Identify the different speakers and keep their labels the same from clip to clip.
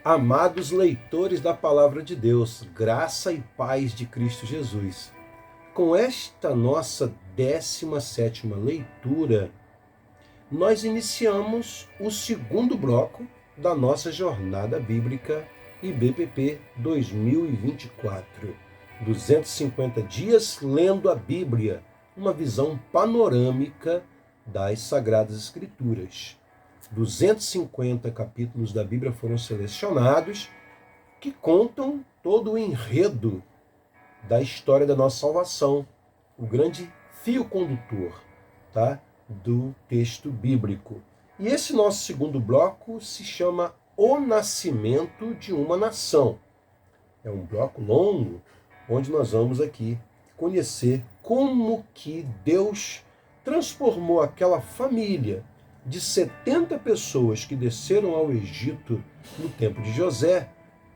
Speaker 1: Amados leitores da Palavra de Deus, graça e paz de Cristo Jesus. Com esta nossa 17ª leitura, nós iniciamos o segundo bloco da nossa Jornada Bíblica IBPP 2024. 250 dias lendo a Bíblia, uma visão panorâmica das Sagradas Escrituras. 250 capítulos da Bíblia foram selecionados que contam todo o enredo da história da nossa salvação, o grande fio condutor, tá, do texto bíblico. E esse nosso segundo bloco se chama O Nascimento de uma Nação. É um bloco longo, onde nós vamos aqui conhecer como que Deus transformou aquela família de 70 pessoas que desceram ao Egito no tempo de José,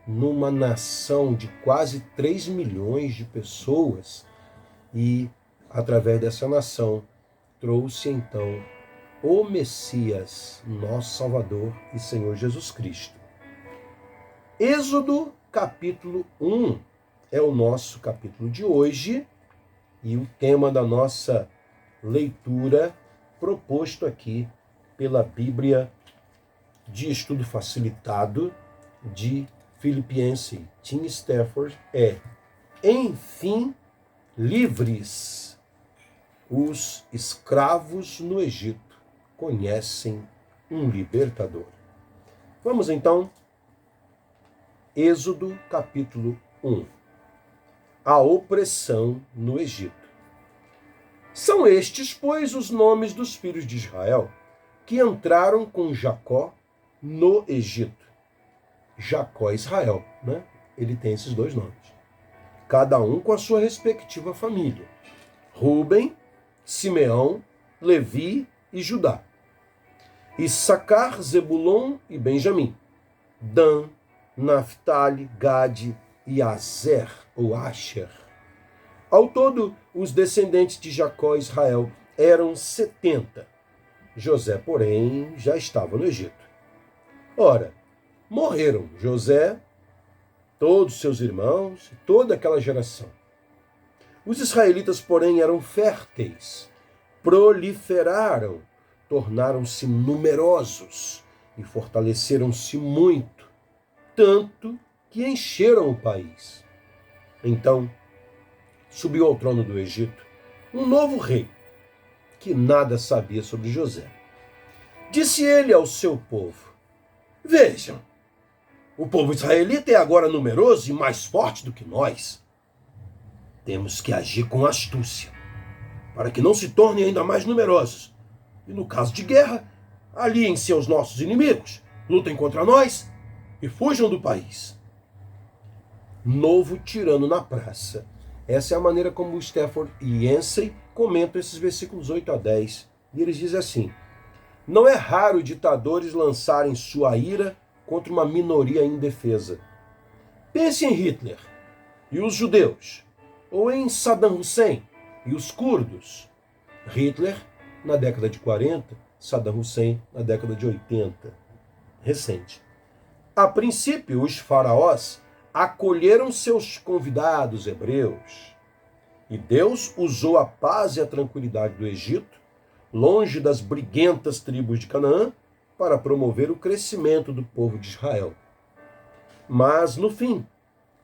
Speaker 1: numa nação de quase 3 milhões de pessoas, e, através dessa nação, trouxe então o Messias, nosso Salvador e Senhor Jesus Cristo. Êxodo, capítulo 1, é o nosso capítulo de hoje, e o tema da nossa leitura proposto aqui pela Bíblia de Estudo Facilitado de Filipiense Tim Stafford é: enfim, livres, os escravos no Egito conhecem um libertador. Vamos então, Êxodo capítulo 1. A opressão no Egito. São estes, pois, os nomes dos filhos de Israel que entraram com Jacó no Egito. Jacó e Israel, né? Ele tem esses dois nomes. Cada um com a sua respectiva família. Rúben, Simeão, Levi e Judá. Issacar, Zebulon e Benjamim. Dan, Naftali, Gade e Azer, ou Asher. Ao todo, os descendentes de Jacó e Israel eram 70. José, porém, já estava no Egito. Ora, morreram José, todos seus irmãos, toda aquela geração. Os israelitas, porém, eram férteis, proliferaram, tornaram-se numerosos e fortaleceram-se muito, tanto que encheram o país. Então, subiu ao trono do Egito um novo rei, que nada sabia sobre José. Disse ele ao seu povo: vejam, o povo israelita é agora numeroso e mais forte do que nós. Temos que agir com astúcia, para que não se tornem ainda mais numerosos. E no caso de guerra, aliem-se aos nossos inimigos, lutem contra nós e fujam do país. Novo tirano na praça. Essa é a maneira como o Stafford e Yancey comentam esses versículos 8 a 10. E eles dizem assim: não é raro ditadores lançarem sua ira contra uma minoria indefesa. Pense em Hitler e os judeus, ou em Saddam Hussein e os curdos. Hitler na década de 40, Saddam Hussein na década de 80. Recente. A princípio, os faraós acolheram seus convidados hebreus. E Deus usou a paz e a tranquilidade do Egito, longe das briguentas tribos de Canaã, para promover o crescimento do povo de Israel. Mas, no fim,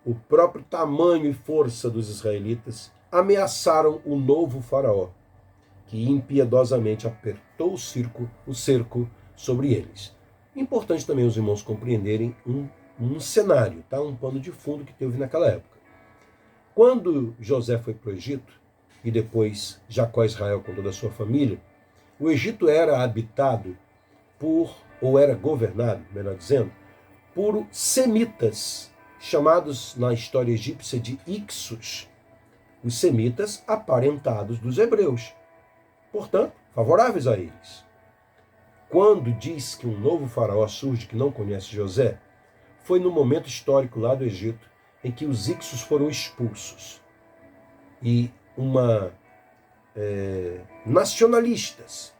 Speaker 1: o próprio tamanho e força dos israelitas ameaçaram o novo faraó, que impiedosamente apertou o cerco sobre eles. Importante também os irmãos compreenderem um cenário, tá? Um pano de fundo que teve naquela época. Quando José foi para o Egito, e depois Jacó e Israel com toda a sua família, o Egito era habitado ou era governado, melhor dizendo, por semitas, chamados na história egípcia de Ixos, os semitas aparentados dos hebreus, portanto, favoráveis a eles. Quando diz que um novo faraó surge que não conhece José, foi no momento histórico lá do Egito em que os Ixos foram expulsos. E nacionalistas,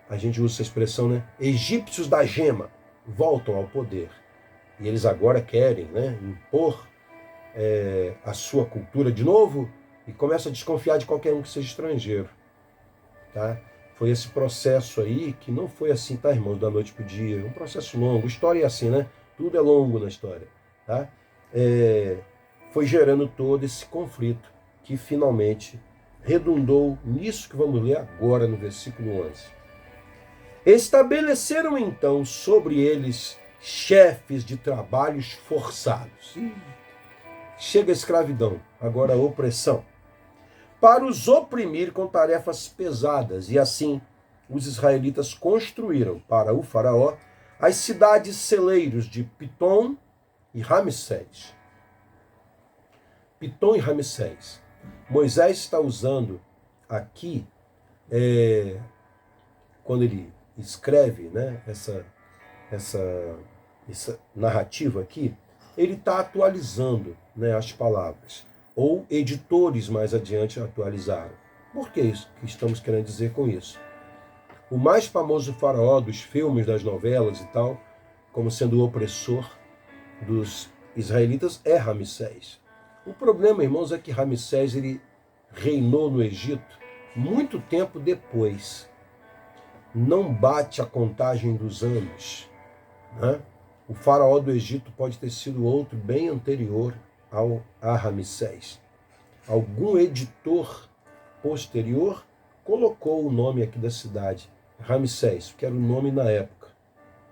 Speaker 1: a gente usa essa expressão, né? Egípcios da gema, voltam ao poder. e eles agora querem, né, impor a sua cultura de novo e começam a desconfiar de qualquer um que seja estrangeiro. Tá? Foi esse processo aí que não foi assim, tá, irmãos, da noite pro dia. Um processo longo. História é assim, né? Tudo é longo na história. Tá? Foi gerando todo esse conflito que finalmente redundou nisso que vamos ler agora no versículo 11. Estabeleceram então sobre eles chefes de trabalhos forçados. Chega a escravidão, agora a opressão, para os oprimir com tarefas pesadas. E assim os israelitas construíram para o faraó as cidades celeiros de Pitom e Ramsés. Pitom e Ramsés. Moisés está usando aqui, quando ele escreve, né, essa narrativa aqui, ele está atualizando, né, as palavras. Ou editores mais adiante atualizaram. Por que isso que estamos querendo dizer com isso? O mais famoso faraó dos filmes, das novelas e tal, como sendo o opressor dos israelitas, é Ramsés. O problema, irmãos, é que Ramsés ele reinou no Egito muito tempo depois. Não bate a contagem dos anos, né? O faraó do Egito pode ter sido outro bem anterior a Ramsés. Algum editor posterior colocou o nome aqui da cidade, Ramsés, que era o nome na época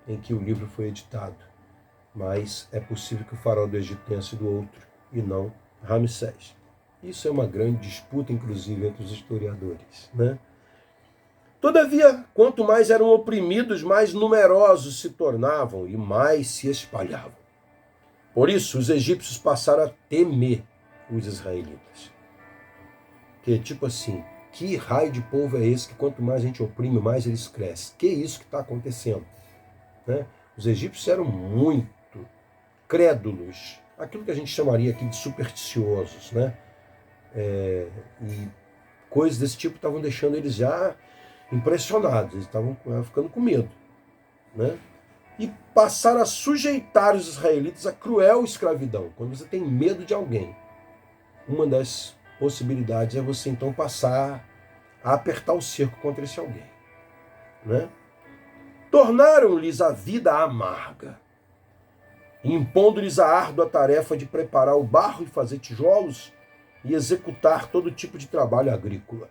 Speaker 1: em que o livro foi editado. Mas é possível que o faraó do Egito tenha sido outro e não Ramsés. Isso é uma grande disputa, inclusive, entre os historiadores, né? Todavia, quanto mais eram oprimidos, mais numerosos se tornavam e mais se espalhavam. Por isso, os egípcios passaram a temer os israelitas. Que tipo assim, que raio de povo é esse que quanto mais a gente oprime, mais eles crescem? Que isso que está acontecendo? Né? Os egípcios eram muito crédulos, aquilo que a gente chamaria aqui de supersticiosos, né? E coisas desse tipo estavam deixando eles já impressionados, eles estavam ficando com medo, né? E passaram a sujeitar os israelitas a cruel escravidão. Quando você tem medo de alguém, uma das possibilidades é você então passar a apertar o cerco contra esse alguém, né? Tornaram-lhes a vida amarga, impondo-lhes a árdua tarefa de preparar o barro e fazer tijolos e executar todo tipo de trabalho agrícola.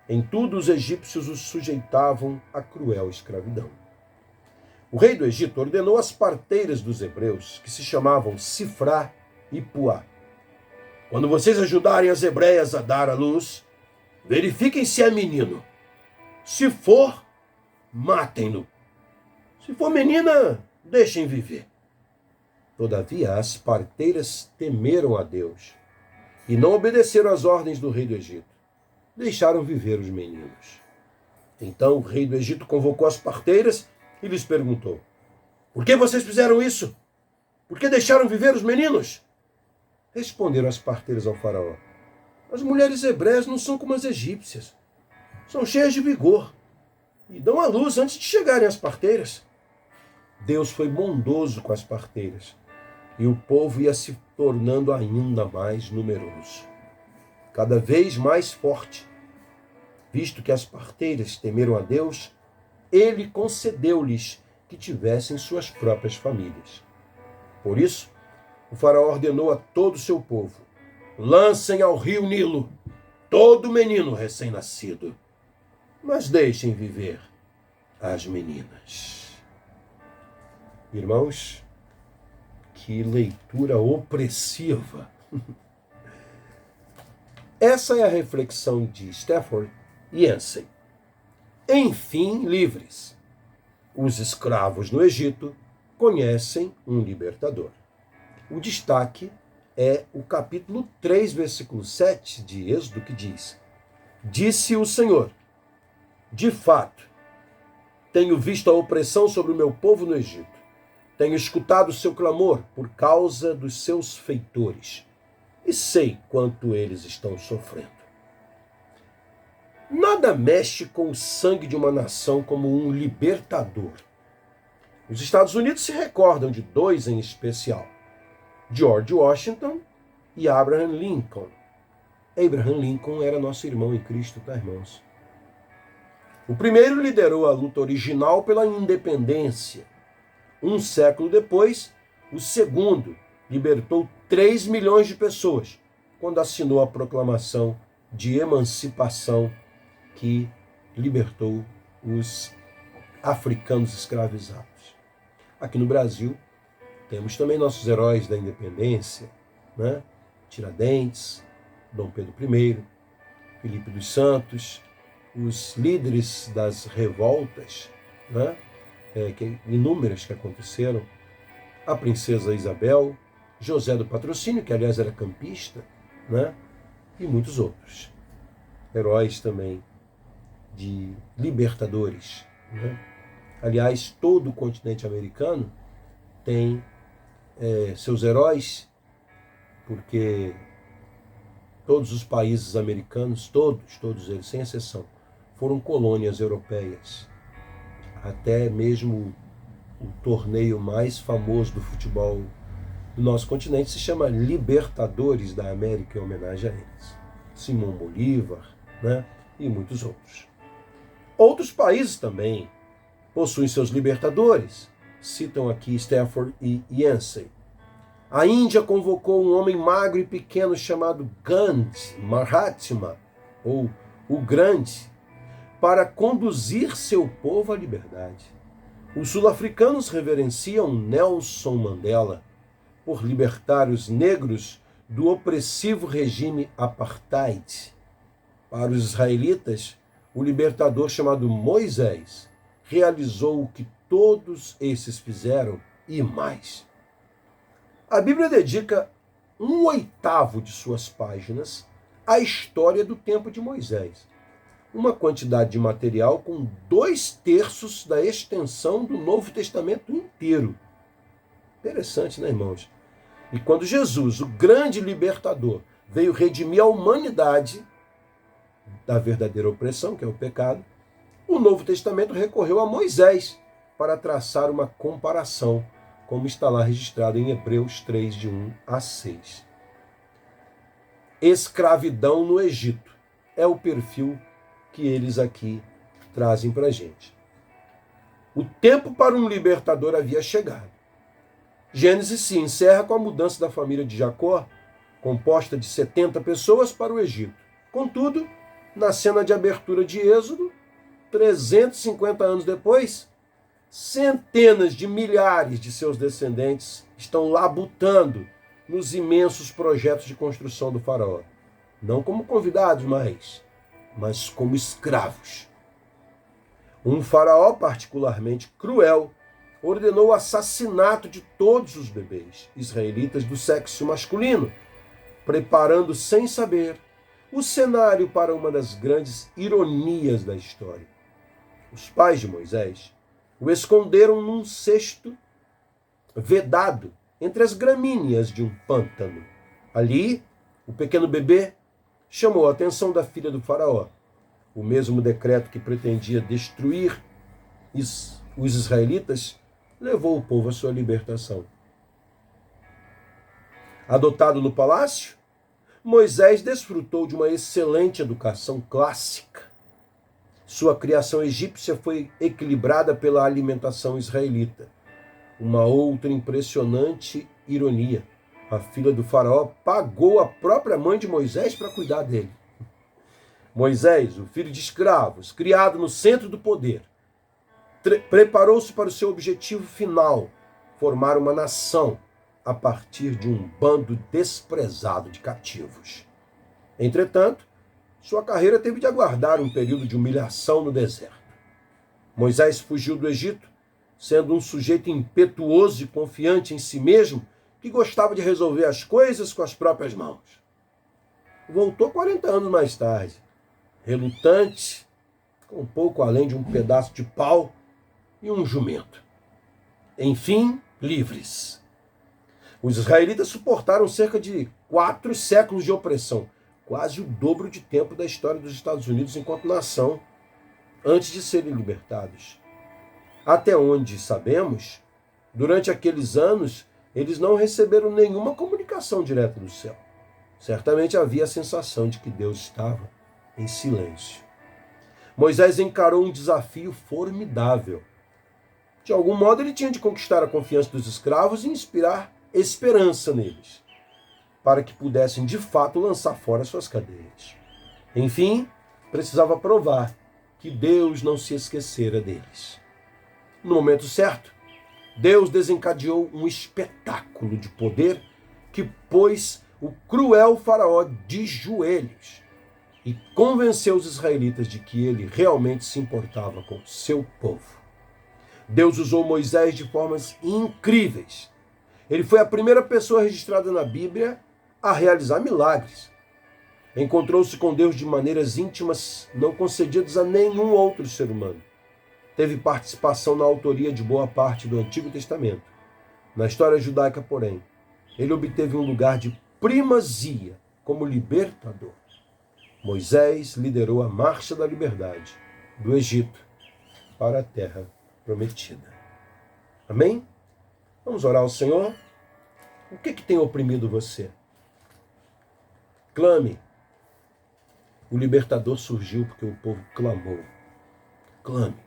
Speaker 1: Em tudo os egípcios os sujeitavam à cruel escravidão. O rei do Egito ordenou às parteiras dos hebreus, que se chamavam Sifrá e Puá: quando vocês ajudarem as hebreias a dar à luz, verifiquem se é menino. Se for, matem-no. Se for menina, deixem viver. Todavia, as parteiras temeram a Deus e não obedeceram às ordens do rei do Egito. Deixaram viver os meninos. Então o rei do Egito convocou as parteiras e lhes perguntou: por que vocês fizeram isso? Por que deixaram viver os meninos? Responderam as parteiras ao faraó: as mulheres hebreias não são como as egípcias. São cheias de vigor e dão à luz antes de chegarem às parteiras. Deus foi bondoso com as parteiras e o povo ia se tornando ainda mais numeroso, cada vez mais forte. Visto que as parteiras temeram a Deus, ele concedeu-lhes que tivessem suas próprias famílias. Por isso, o faraó ordenou a todo o seu povo: lancem ao rio Nilo todo menino recém-nascido, mas deixem viver as meninas. Irmãos, que leitura opressiva. Essa é a reflexão de Stafford e Ansel. Enfim, livres. Os escravos no Egito conhecem um libertador. O destaque é o capítulo 3, versículo 7 de Êxodo, que diz: disse o Senhor, de fato, tenho visto a opressão sobre o meu povo no Egito. Tenho escutado o seu clamor por causa dos seus feitores e sei quanto eles estão sofrendo. Nada mexe com o sangue de uma nação como um libertador. Os Estados Unidos se recordam de dois em especial: George Washington e Abraham Lincoln. Abraham Lincoln era nosso irmão em Cristo, tá, irmãos? O primeiro liderou a luta original pela independência. Um século depois, o segundo libertou 3 milhões de pessoas quando assinou a proclamação de emancipação que libertou os africanos escravizados. Aqui no Brasil, temos também nossos heróis da independência, né? Tiradentes, Dom Pedro I, Filipe dos Santos, os líderes das revoltas, né? Inúmeras que aconteceram, a princesa Isabel, José do Patrocínio, que aliás era campista, né? E muitos outros. Heróis também de libertadores, né? Aliás, todo o continente americano tem seus heróis, porque todos os países americanos, todos eles, sem exceção, foram colônias europeias. Até mesmo o torneio mais famoso do futebol do nosso continente se chama Libertadores da América, em homenagem a eles. Simão Bolívar, né? E muitos outros. Outros países também possuem seus libertadores. Citam aqui Stafford e Yancey. A Índia convocou um homem magro e pequeno chamado Gandhi, Mahatma, ou o Grande, para conduzir seu povo à liberdade. Os sul-africanos reverenciam Nelson Mandela por libertar os negros do opressivo regime apartheid. Para os israelitas, o libertador chamado Moisés realizou o que todos esses fizeram e mais. A Bíblia dedica 1/8 de suas páginas à história do tempo de Moisés. Uma quantidade de material com 2/3 da extensão do Novo Testamento inteiro. Interessante, né, irmãos? E quando Jesus, o grande libertador, veio redimir a humanidade da verdadeira opressão, que é o pecado, o Novo Testamento recorreu a Moisés para traçar uma comparação, como está lá registrado em Hebreus 3, de 1 a 6. Escravidão no Egito é o perfil que eles aqui trazem para a gente. O tempo para um libertador havia chegado. Gênesis se encerra com a mudança da família de Jacó, composta de 70 pessoas, para o Egito. Contudo, na cena de abertura de Êxodo, 350 anos depois, centenas de milhares de seus descendentes estão labutando nos imensos projetos de construção do faraó. Não como convidados mas como escravos. Um faraó particularmente cruel ordenou o assassinato de todos os bebês israelitas do sexo masculino, preparando sem saber o cenário para uma das grandes ironias da história. Os pais de Moisés o esconderam num cesto vedado entre as gramíneas de um pântano. Ali, o pequeno bebê chamou a atenção da filha do faraó. O mesmo decreto que pretendia destruir os israelitas levou o povo à sua libertação. Adotado no palácio, Moisés desfrutou de uma excelente educação clássica. Sua criação egípcia foi equilibrada pela alimentação israelita. Uma outra impressionante ironia: a filha do faraó pagou a própria mãe de Moisés para cuidar dele. Moisés, o filho de escravos, criado no centro do poder, preparou-se para o seu objetivo final, formar uma nação a partir de um bando desprezado de cativos. Entretanto, sua carreira teve de aguardar um período de humilhação no deserto. Moisés fugiu do Egito, sendo um sujeito impetuoso e confiante em si mesmo, que gostava de resolver as coisas com as próprias mãos. Voltou 40 anos mais tarde, relutante, com um pouco além de um pedaço de pau e um jumento. Enfim, livres. Os israelitas suportaram cerca de 4 séculos de opressão, quase o dobro de tempo da história dos Estados Unidos enquanto nação, antes de serem libertados. Até onde sabemos, durante aqueles anos, eles não receberam nenhuma comunicação direta do céu. Certamente havia a sensação de que Deus estava em silêncio. Moisés encarou um desafio formidável. De algum modo, ele tinha de conquistar a confiança dos escravos e inspirar esperança neles, para que pudessem, de fato, lançar fora suas cadeias. Enfim, precisava provar que Deus não se esquecera deles. No momento certo, Deus desencadeou um espetáculo de poder que pôs o cruel faraó de joelhos e convenceu os israelitas de que ele realmente se importava com o seu povo. Deus usou Moisés de formas incríveis. Ele foi a primeira pessoa registrada na Bíblia a realizar milagres. Encontrou-se com Deus de maneiras íntimas não concedidas a nenhum outro ser humano. Teve participação na autoria de boa parte do Antigo Testamento. Na história judaica, porém, ele obteve um lugar de primazia como libertador. Moisés liderou a marcha da liberdade do Egito para a terra prometida. Amém? Vamos orar ao Senhor? O que tem oprimido você? Clame. O libertador surgiu porque o povo clamou. Clame.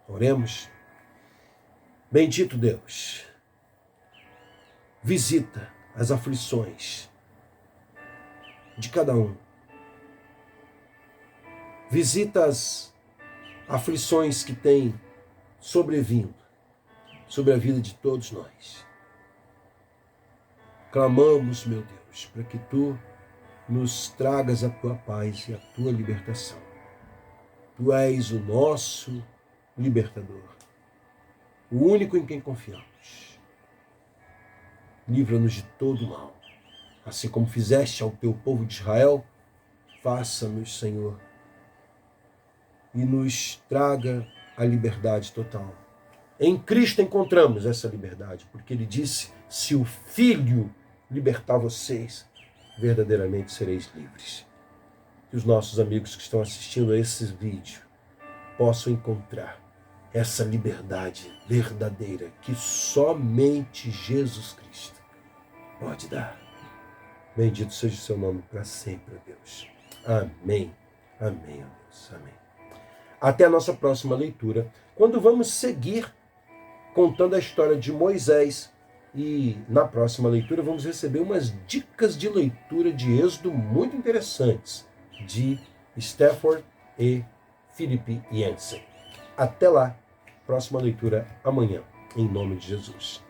Speaker 1: Oremos. Bendito Deus, visita as aflições de cada um. Visita as aflições que têm sobrevindo sobre a vida de todos nós. Clamamos, meu Deus, para que Tu nos tragas a Tua paz e a Tua libertação. Tu és o nosso libertador, o único em quem confiamos. Livra-nos de todo mal. Assim como fizeste ao Teu povo de Israel, faça-nos, Senhor, e nos traga a liberdade total. Em Cristo encontramos essa liberdade, porque Ele disse, se o Filho libertar vocês, verdadeiramente sereis livres. Que os nossos amigos que estão assistindo a esse vídeo possam encontrar essa liberdade verdadeira que somente Jesus Cristo pode dar. Bendito seja o seu nome para sempre, ó Deus. Amém. Amém, ó Deus. Amém. Até a nossa próxima leitura, quando vamos seguir contando a história de Moisés. E na próxima leitura vamos receber umas dicas de leitura de Êxodo muito interessantes de Stafford e Philip Yancey. Até lá, próxima leitura amanhã, em nome de Jesus.